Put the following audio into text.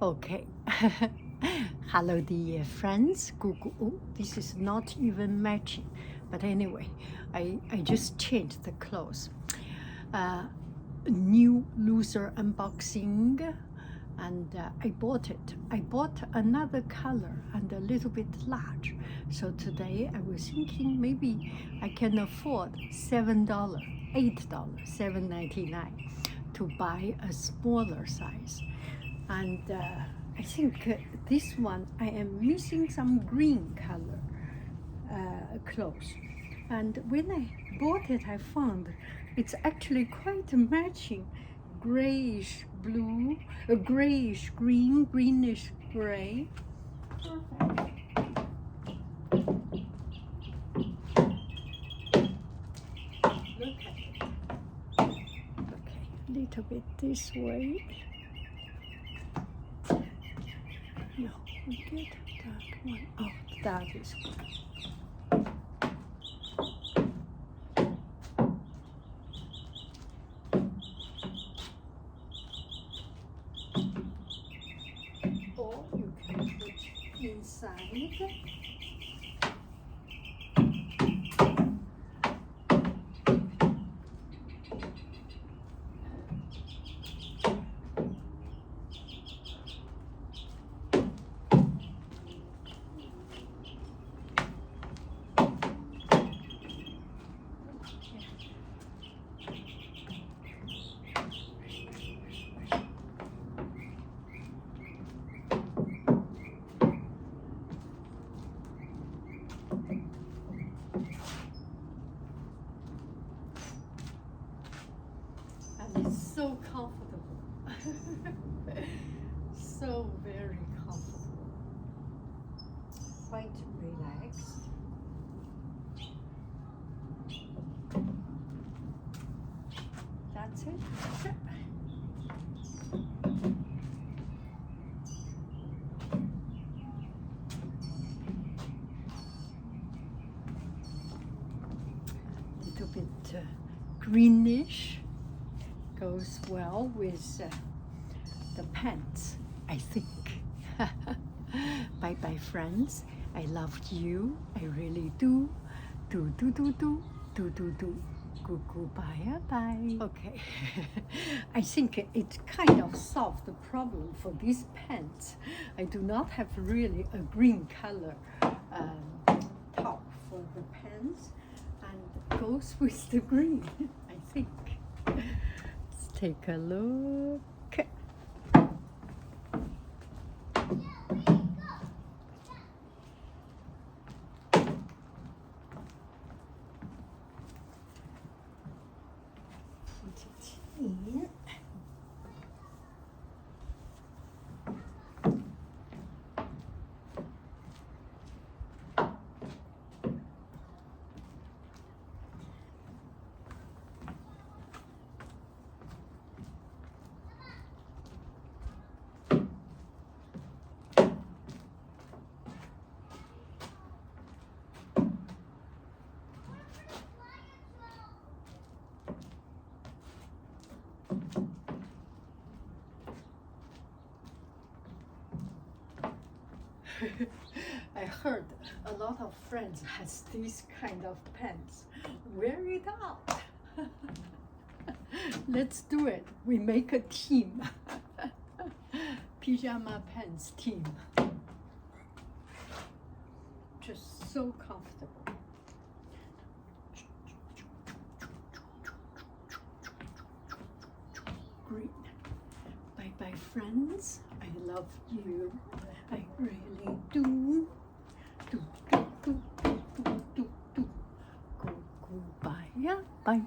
Okay. Hello, dear friends. Oh, this is not even matching. But anyway, I just changed the clothes. New loser unboxing. And I bought it. I bought another color and a little bit large. So today I was thinking maybe I can afford $7, $8, $7.99 to buy a smaller size. And I think this one, I am missing some green color clothes. And when I bought it, I found it's actually quite matching. Grayish blue, grayish green, greenish gray. Perfect. Look at it. Okay, a little bit this way. No, we get that one. Oh, that is good. Or you can put inside. And it's so comfortable. So very comfortable. Quite relaxed. That's it. Little bit greenish goes well with the pants, I think. Bye bye, friends. I love you. I really do. Do. Goodbye, bye. Okay. I think it kind of solved the problem for these pants. I do not have really a green color top for the pants, and it goes with the green, I think. Let's take a look. Put it in. I heard a lot of friends has this kind of pants. Wear it out. Let's do it. We make a team. Pyjama pants team. Just so comfortable. Green. Bye bye, friends. I love you. I really do. Go. Bye. Yeah. Bye.